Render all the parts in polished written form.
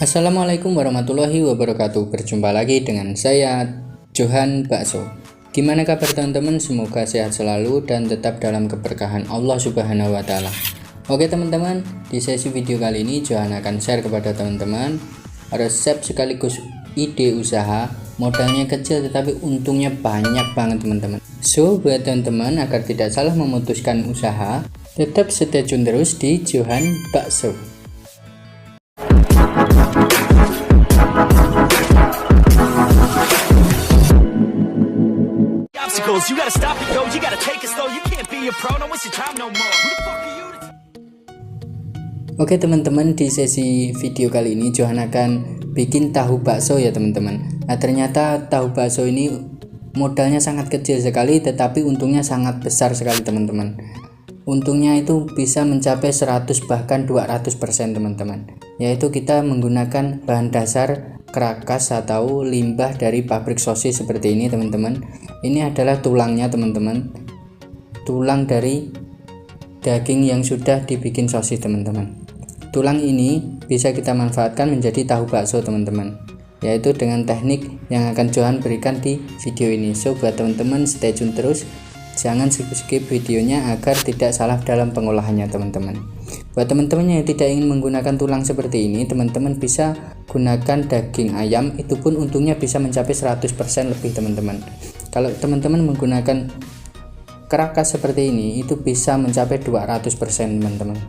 Assalamualaikum warahmatullahi wabarakatuh. Berjumpa lagi dengan saya Johan Bakso. Gimana kabar teman-teman? Semoga sehat selalu dan tetap dalam keberkahan Allah Subhanahu wa taala. Oke teman-teman, di sesi video kali ini Johan akan share kepada teman-teman resep sekaligus ide usaha. Modalnya kecil tetapi untungnya banyak banget teman-teman. So buat teman-teman agar tidak salah memutuskan usaha, tetap stay tune terus di Johan Bakso. You gotta stop it, yo. You gotta take it slow. You can't be a pro, don't waste your time no more. Who the fuck are you? Oke teman-teman, di sesi video kali ini Johan akan bikin tahu bakso ya teman-teman. Nah ternyata tahu bakso ini modalnya sangat kecil sekali, tetapi untungnya sangat besar sekali teman-teman. Untungnya itu bisa mencapai 100 bahkan 200% teman-teman. Yaitu kita menggunakan bahan dasar kerakas atau limbah dari pabrik sosis seperti ini teman-teman. Ini adalah tulangnya teman-teman, tulang dari daging yang sudah dibikin sosis teman-teman. Tulang ini bisa kita manfaatkan menjadi tahu bakso teman-teman, yaitu dengan teknik yang akan Johan berikan di video ini. So buat teman-teman stay tune terus, jangan skip videonya agar tidak salah dalam pengolahannya teman-teman. Buat teman-teman yang tidak ingin menggunakan tulang seperti ini, teman-teman bisa gunakan daging ayam, itu pun untungnya bisa mencapai 100% lebih teman-teman. Kalau teman-teman menggunakan kerakas seperti ini, itu bisa mencapai 200% teman-teman.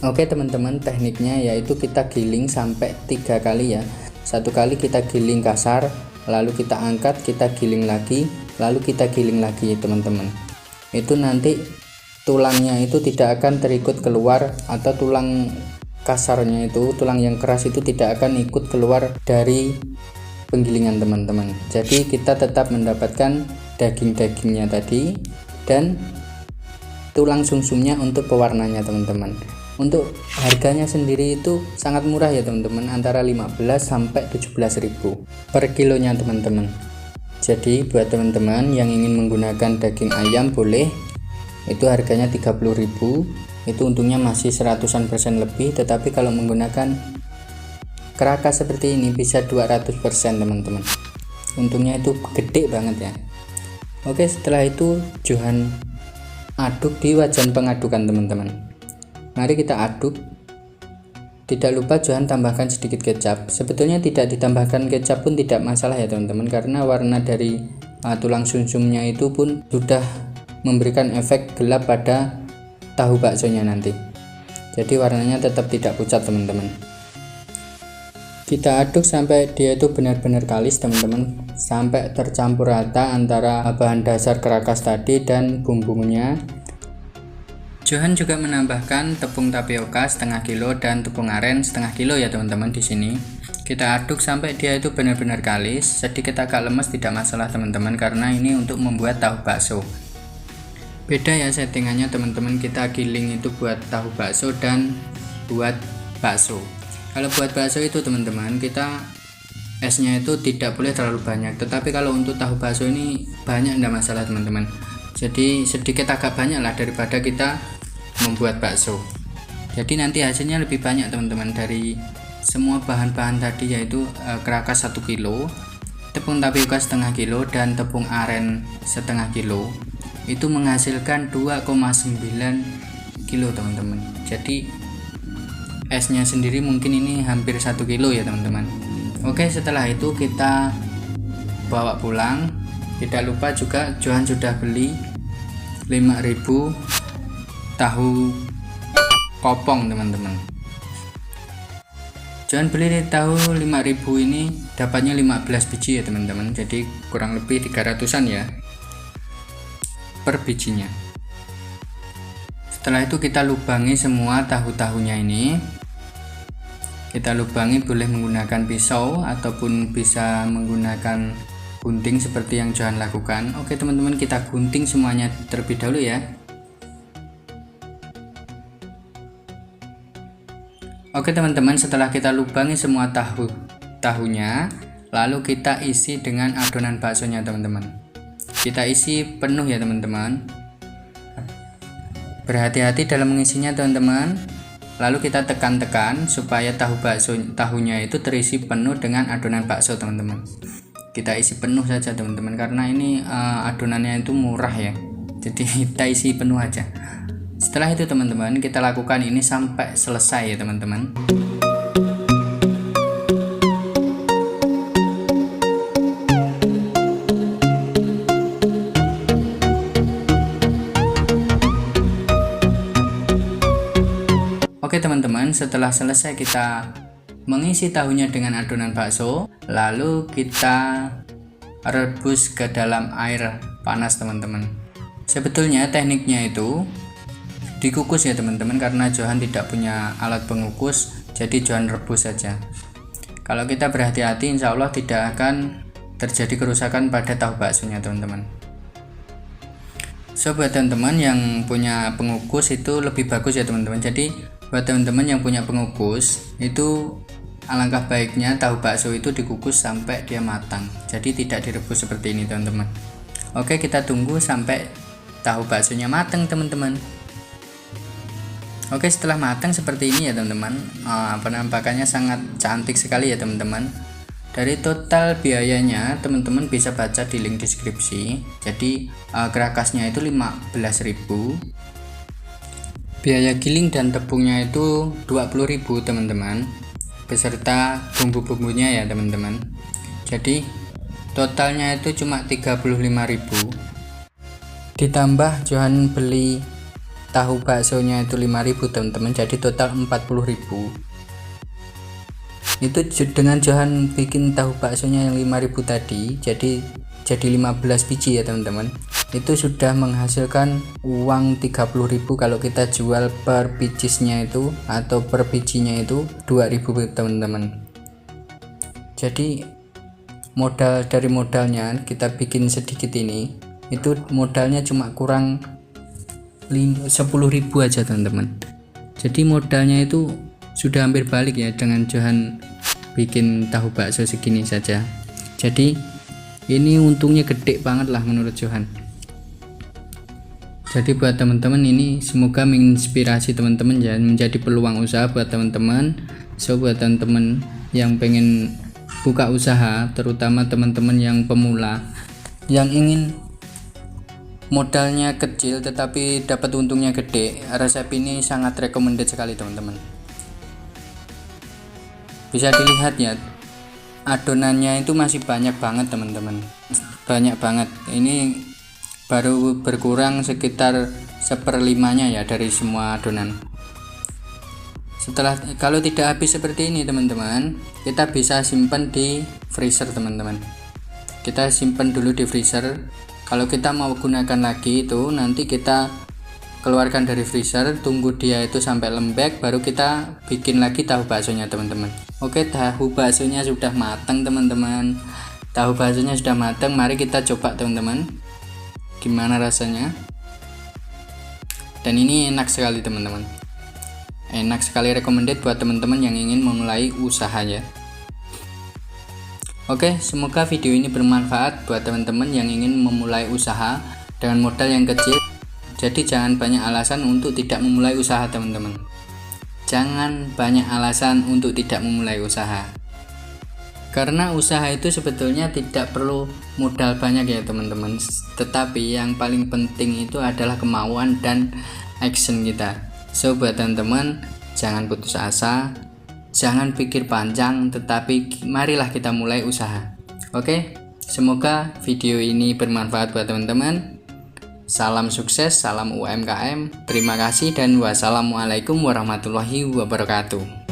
Oke teman-teman, tekniknya yaitu kita giling sampai 3 kali ya. Satu kali kita giling kasar, lalu kita angkat, kita giling lagi, lalu kita giling lagi teman-teman. Itu nanti tulangnya itu tidak akan terikut keluar, atau tulang kasarnya itu, tulang yang keras itu tidak akan ikut keluar dari penggilingan teman-teman. Jadi kita tetap mendapatkan daging-dagingnya tadi dan tulang sumsumnya untuk pewarnanya teman-teman. Untuk harganya sendiri itu sangat murah ya teman-teman, antara 15 sampai 17.000 per kilonya teman-teman. Jadi buat teman-teman yang ingin menggunakan daging ayam boleh, itu harganya 30.000, itu untungnya masih 100% lebih. Tetapi kalau menggunakan kerakas seperti ini bisa 200% teman-teman, untungnya itu gede banget ya. Oke, setelah itu Johan aduk di wajan pengadukan teman-teman. Mari kita aduk. Tidak lupa Johan tambahkan sedikit kecap. Sebetulnya tidak ditambahkan kecap pun tidak masalah ya teman-teman, karena warna dari tulang sumsumnya itu pun sudah memberikan efek gelap pada tahu baksonya nanti. Jadi warnanya tetap tidak pucat teman-teman. Kita aduk sampai dia itu benar-benar kalis teman-teman, sampai tercampur rata antara bahan dasar kerakas tadi dan bumbunya. Johan juga menambahkan tepung tapioka setengah kilo dan tepung aren setengah kilo ya teman-teman. Di sini kita aduk sampai dia itu benar-benar kalis. Sedikit agak lemes tidak masalah teman-teman, karena ini untuk membuat tahu bakso. Beda ya settingannya teman-teman, kita giling itu buat tahu bakso dan buat bakso. Kalau buat bakso itu teman-teman, kita esnya itu tidak boleh terlalu banyak, tetapi kalau untuk tahu bakso ini banyak tidak masalah teman-teman. Jadi sedikit agak banyak lah daripada kita membuat bakso. Jadi nanti hasilnya lebih banyak teman-teman dari semua bahan-bahan tadi, yaitu kerakas 1 kilo, tepung tapioka setengah kilo dan tepung aren setengah kilo. Itu menghasilkan 2,9 kilo teman-teman. Jadi esnya sendiri mungkin ini hampir 1 kilo ya teman-teman. Oke, setelah itu kita bawa pulang. Tidak lupa juga Johan sudah beli 5.000 tahu kopong teman-teman. Johan beli tahu 5.000 ini dapatnya 15 biji ya teman-teman. Jadi kurang lebih 300-an ya per bijinya. Setelah itu kita lubangi semua tahu-tahunya ini. Kita lubangi, boleh menggunakan pisau ataupun bisa menggunakan gunting seperti yang Johan lakukan. Oke teman-teman, kita gunting semuanya terlebih dahulu ya. Oke teman-teman, setelah kita lubangi semua tahunya, lalu kita isi dengan adonan baksonya teman-teman. Kita isi penuh ya teman-teman. Berhati-hati dalam mengisinya teman-teman. Lalu kita tekan-tekan supaya tahunya itu terisi penuh dengan adonan bakso teman-teman. Kita isi penuh saja teman-teman, karena ini adonannya itu murah ya, jadi kita isi penuh aja. Setelah itu teman-teman, kita lakukan ini sampai selesai ya teman-teman. Oke teman-teman, setelah selesai kita mengisi tahunya dengan adonan bakso, lalu kita rebus ke dalam air panas teman-teman. Sebetulnya tekniknya itu dikukus ya teman-teman, karena Johan tidak punya alat pengukus, jadi Johan rebus saja. Kalau kita berhati-hati, insya Allah tidak akan terjadi kerusakan pada tahu baksonya teman-teman. So buat teman-teman yang punya pengukus itu lebih bagus ya teman-teman. Jadi buat teman-teman yang punya pengukus itu alangkah baiknya tahu bakso itu dikukus sampai dia matang, jadi tidak direbus seperti ini teman-teman. Oke, kita tunggu sampai tahu baksonya matang teman-teman. Oke, setelah matang seperti ini ya teman-teman, penampakannya sangat cantik sekali ya teman-teman. Dari total biayanya teman-teman bisa baca di link deskripsi. Jadi kerakasnya itu 15.000, biaya giling dan tepungnya itu 20.000 teman-teman, beserta bumbu-bumbunya ya teman-teman. Jadi totalnya itu cuma 35.000, ditambah Johan beli tahu baksonya itu 5.000 teman-teman, jadi total 40.000. Itu dengan Johan bikin tahu baksonya yang 5.000 tadi, jadi 15 biji ya teman-teman. Itu sudah menghasilkan uang 30.000 kalau kita jual per bijinya itu, atau per bijinya itu 2.000 teman-teman. Jadi dari modalnya kita bikin sedikit ini, itu modalnya cuma kurang 10.000 aja teman-teman. Jadi modalnya itu sudah hampir balik ya dengan Johan bikin tahu bakso segini saja. Jadi ini untungnya gede banget lah menurut Johan. Jadi buat teman-teman ini semoga menginspirasi teman-teman ya, menjadi peluang usaha buat teman-teman. So buat teman-teman yang pengen buka usaha, terutama teman-teman yang pemula yang ingin modalnya kecil tetapi dapat untungnya gede, resep ini sangat recommended sekali teman-teman. Bisa dilihat ya, adonannya itu masih banyak banget teman-teman, banyak banget. Ini baru berkurang sekitar 1/5-nya ya dari semua adonan. Kalau tidak habis seperti ini teman-teman, kita bisa simpan di freezer teman-teman. Kita simpan dulu di freezer. Kalau kita mau gunakan lagi itu, nanti kita keluarkan dari freezer, tunggu dia itu sampai lembek, baru kita bikin lagi tahu baksonya teman-teman. Oke, tahu baksonya sudah matang teman-teman. Tahu baksonya sudah matang, mari kita coba teman-teman, gimana rasanya. Dan ini enak sekali teman-teman, enak sekali, recommended buat teman-teman yang ingin memulai usaha ya. Oke, semoga video ini bermanfaat buat teman-teman yang ingin memulai usaha dengan modal yang kecil. Jadi jangan banyak alasan untuk tidak memulai usaha teman-teman. Jangan banyak alasan untuk tidak memulai usaha, karena usaha itu sebetulnya tidak perlu modal banyak ya teman-teman. Tetapi yang paling penting itu adalah kemauan dan action kita. So buat teman-teman, jangan putus asa, jangan pikir panjang, tetapi marilah kita mulai usaha. Oke, semoga video ini bermanfaat buat teman-teman. Salam sukses, salam UMKM. Terima kasih dan wassalamualaikum warahmatullahi wabarakatuh.